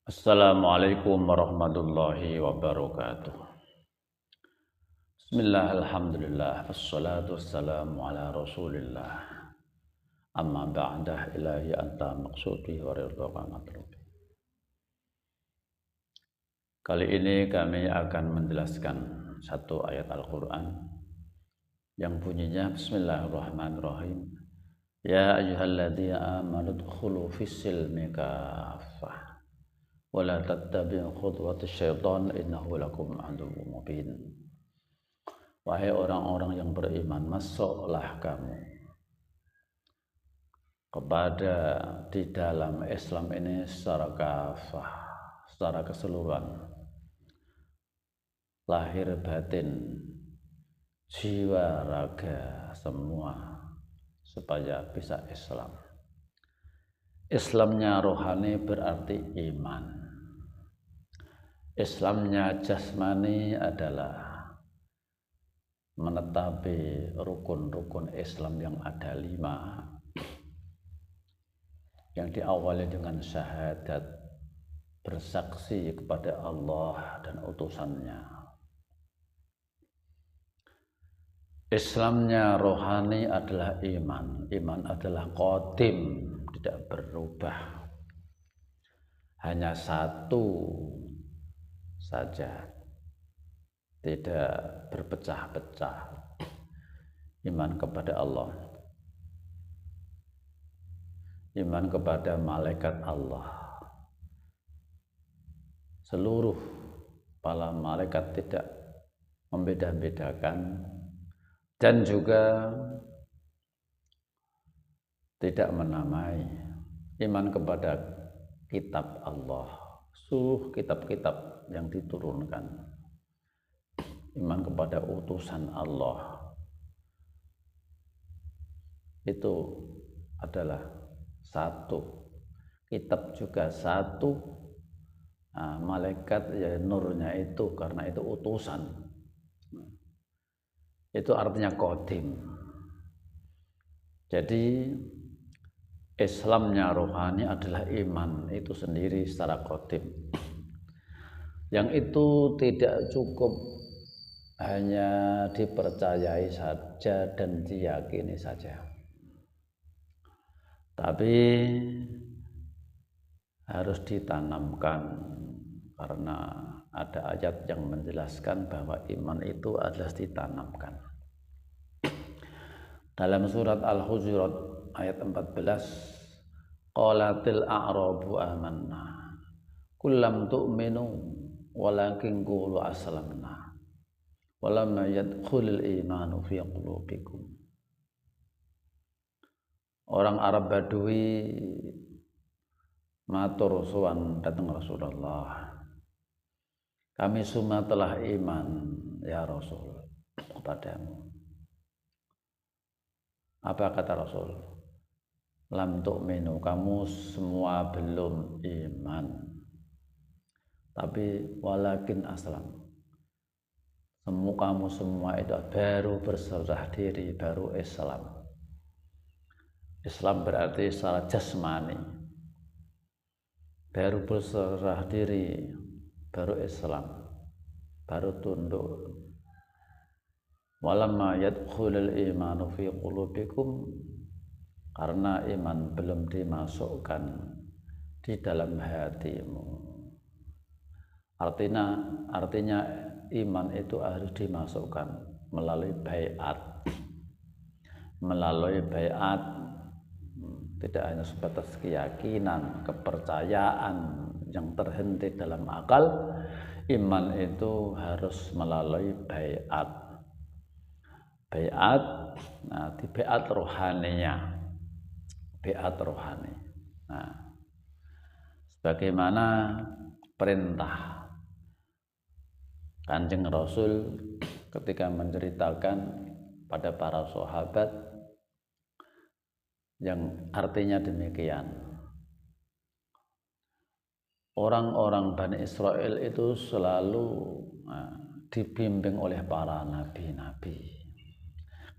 Assalamualaikum warahmatullahi wabarakatuh. Bismillah, alhamdulillah, wassalatu wassalamu ala rasulillah. Amma ba'dah, ilahi anta maqsudi wa ridhaka matlubi. Kali ini kami akan menjelaskan satu ayat Al-Quran yang bunyinya Bismillahirrahmanirrahim. Ya ayyuhalladzina amanu dkhulu fis-silmi kaffah wa la tattabi'u khutuwatis syaitan innahu lakum aduwwun mubin. Wahai orang-orang yang beriman, masuklah kamu kepada di dalam Islam ini secara kafah, secara keseluruhan, lahir batin, jiwa raga semua, supaya bisa Islam. Islamnya rohani berarti iman. Islamnya jasmani adalah menetapi rukun-rukun Islam yang ada 5, yang diawali dengan syahadat, bersaksi kepada Allah dan utusannya. Islamnya rohani adalah iman. Iman adalah qadim, tidak berubah, hanya satu saja, tidak berpecah-pecah. Iman kepada Allah, iman kepada malaikat Allah, seluruh para malaikat tidak membeda-bedakan, dan juga tidak menamai. Iman kepada kitab Allah, seluruh kitab-kitab yang diturunkan. Iman kepada utusan Allah, itu adalah satu. Kitab juga satu. Malaikat ya nurnya itu, karena itu utusan. Itu artinya qadim. Jadi Islamnya rohani adalah iman itu sendiri secara qadim. Yang itu tidak cukup hanya dipercayai saja dan diyakini saja, tapi harus ditanamkan, karena ada ayat yang menjelaskan bahwa iman itu adalah ditanamkan. Dalam surat Al-Hujurat ayat 14, qalatil a'rabu amanna qul lam tu'minu walakin qulu aslamna walamma yadkhulul imanu fi qulubikum. Orang Arab Badui matur sowan datang Rasulullah, kami semua telah iman ya Rasul kepadamu. Apa kata Rasul? Lam tu'minu, kamu semua belum iman, tapi walakin aslam, kamu semua itu baru berserah diri, baru Islam. Islam berarti secara jasmani, baru berserah diri, baru Islam, baru tunduk. Walamma yadkhulul imanu fi qulubikum, karena iman belum dimasukkan di dalam hatimu. Artinya iman itu harus dimasukkan melalui baiat. Melalui baiat, tidak hanya sebatas keyakinan, kepercayaan yang terhenti dalam akal. Iman itu harus melalui baiat. Baiat, di baiat rohaninya, baiat rohani. Sebagaimana perintah Kanjeng Rasul ketika menceritakan pada para sahabat, yang artinya demikian. Orang-orang Bani Israel itu selalu dibimbing oleh para nabi-nabi.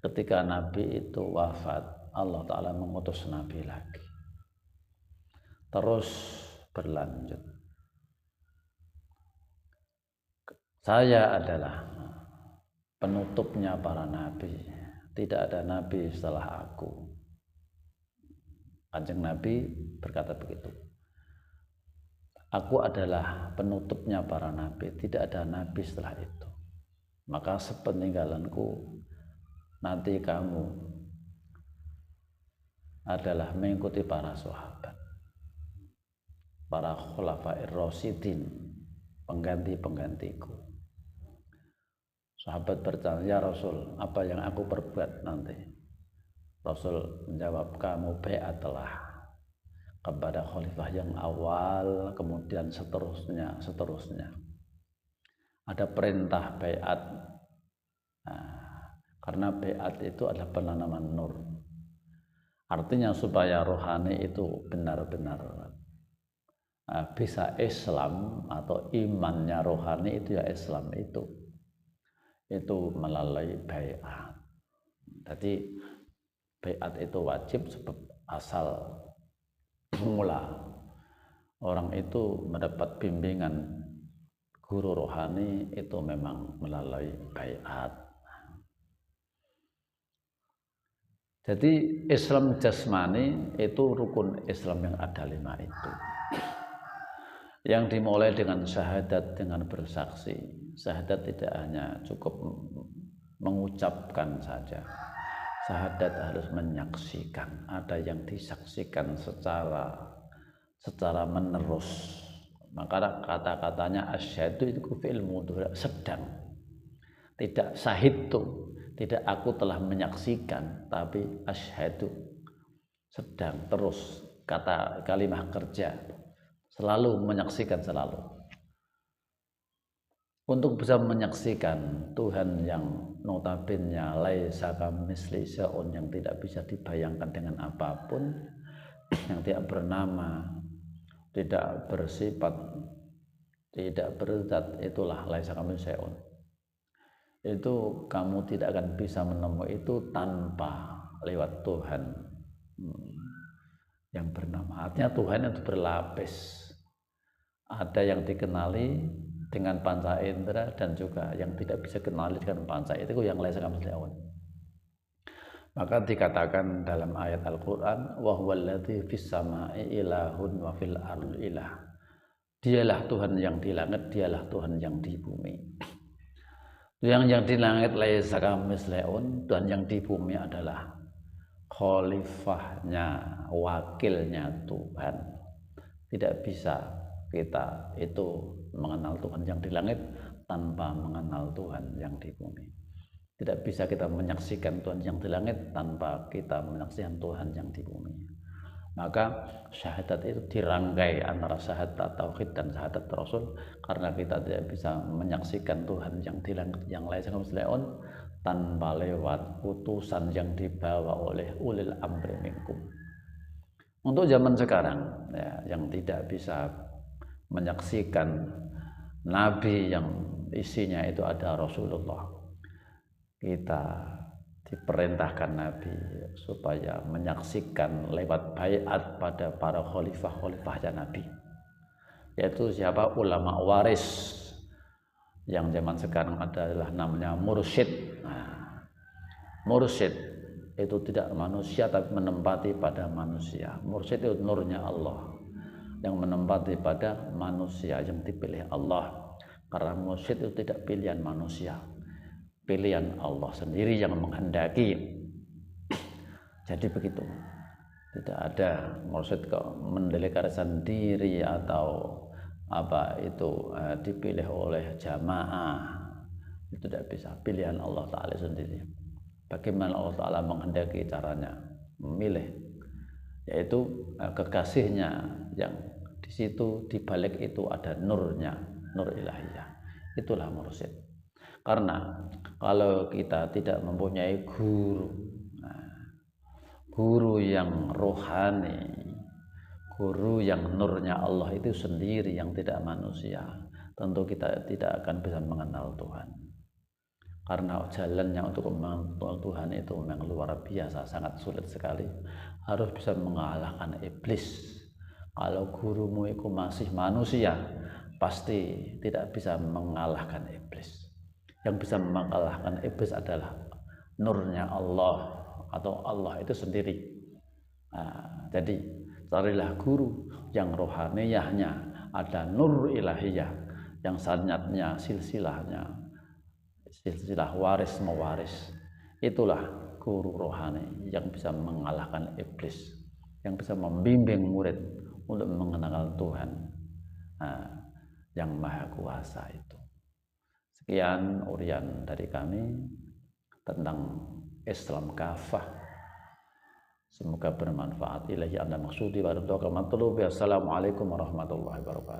Ketika nabi itu wafat, Allah Ta'ala mengutus nabi lagi, terus berlanjut. Saya adalah penutupnya para nabi. Tidak ada nabi setelah aku. Kanjeng Nabi berkata begitu. Aku adalah penutupnya para nabi. Tidak ada nabi setelah itu. Maka sepeninggalanku nanti kamu adalah mengikuti para sahabat, para khulafair rasyidin, pengganti-penggantiku. Sahabat bertanya, ya Rasul, apa yang aku perbuat nanti? Rasul menjawab, kamu baiatlah kepada khalifah yang awal, kemudian seterusnya. Ada perintah baiat. Karena baiat itu adalah penanaman nur. Artinya supaya rohani itu benar-benar bisa Islam atau imannya rohani itu ya Islam itu melalui baiat. Jadi baiat itu wajib sebab asal mula orang itu mendapat bimbingan guru rohani itu memang melalui baiat. Jadi Islam jasmani itu rukun Islam yang ada 5 itu. Yang dimulai dengan syahadat, dengan bersaksi. Syahadat tidak hanya cukup mengucapkan saja. Syahadat harus menyaksikan. Ada yang disaksikan secara menerus. Maka kata-katanya asyhadu itu fi'il mudhari sedang. Tidak syahidtu, tidak aku telah menyaksikan, tapi asyhadu sedang terus. Kata kalimah kerja. Selalu menyaksikan selalu. Untuk bisa menyaksikan Tuhan yang notabene laisa kamitsli syai'un, yang tidak bisa dibayangkan dengan apapun, yang tidak bernama, tidak bersifat, tidak berzat, itulah laisa kamitsli syai'un. Itu kamu tidak akan bisa menemui itu tanpa lewat Tuhan yang bernama. Artinya Tuhan itu berlapis. Ada yang dikenali dengan panca indera dan juga yang tidak bisa kenali dengan panca itu yang laisa kamitsli syai'un. Maka dikatakan dalam ayat Al-Qur'an, wa huwallazi fis sama'i ilahun wa fil ardi ilah. Dialah Tuhan yang di langit, dialah Tuhan yang di bumi. Yang di langit laisa kamitsli syai'un, Tuhan yang di bumi adalah khalifahnya, wakilnya Tuhan. Tidak bisa kita itu mengenal Tuhan yang di langit tanpa mengenal Tuhan yang di bumi. Tidak bisa kita menyaksikan Tuhan yang di langit tanpa kita menyaksikan Tuhan yang di bumi. Maka syahadat itu dirangkai antara syahadat tauhid dan syahadat rasul, karena kita tidak bisa menyaksikan Tuhan yang di langit yang laisa kamitsli syai'un tanpa lewat utusan yang dibawa oleh ulil amri minkum. Untuk zaman sekarang ya, yang tidak bisa menyaksikan nabi yang isinya itu ada Rasulullah, kita diperintahkan Nabi supaya menyaksikan lewat baiat pada para khalifah-khalifahnya Nabi, yaitu siapa? Ulama waris, yang zaman sekarang adalah namanya mursyid. Mursyid itu tidak manusia tapi menempati pada manusia. Mursyid itu nurnya Allah yang menempati pada manusia yang dipilih Allah, karena mursyid itu tidak pilihan manusia, pilihan Allah sendiri yang menghendaki. Jadi begitu, tidak ada mursyid kok mendeklarasikan diri atau apa itu dipilih oleh jamaah, itu tidak bisa, pilihan Allah Ta'ala sendiri. Bagaimana Allah Ta'ala menghendaki caranya memilih, yaitu kekasihnya yang di situ, di balik itu ada nurnya, nur ilahiyah. Itulah mursyid. Karena kalau kita tidak mempunyai guru yang rohani, guru yang nurnya Allah itu sendiri yang tidak manusia, tentu kita tidak akan bisa mengenal Tuhan. Karena jalannya untuk mengenal Tuhan itu memang luar biasa, sangat sulit sekali. Harus bisa mengalahkan iblis. Kalau gurumu itu masih manusia, pasti tidak bisa mengalahkan iblis. Yang bisa mengalahkan iblis adalah nurnya Allah atau Allah itu sendiri. Jadi carilah guru yang rohaniyahnya ada nur ilahiyah, yang sanadnya silsilahnya silsilah waris mewaris. Itulah guru rohani yang bisa mengalahkan iblis, yang bisa membimbing murid untuk mengenal Tuhan yang maha kuasa itu. Sekian urian dari kami tentang Islam kafah. Semoga bermanfaat. Ilahi anda maksudi wa ridha kama Assalamualaikum warahmatullahi wabarakatuh.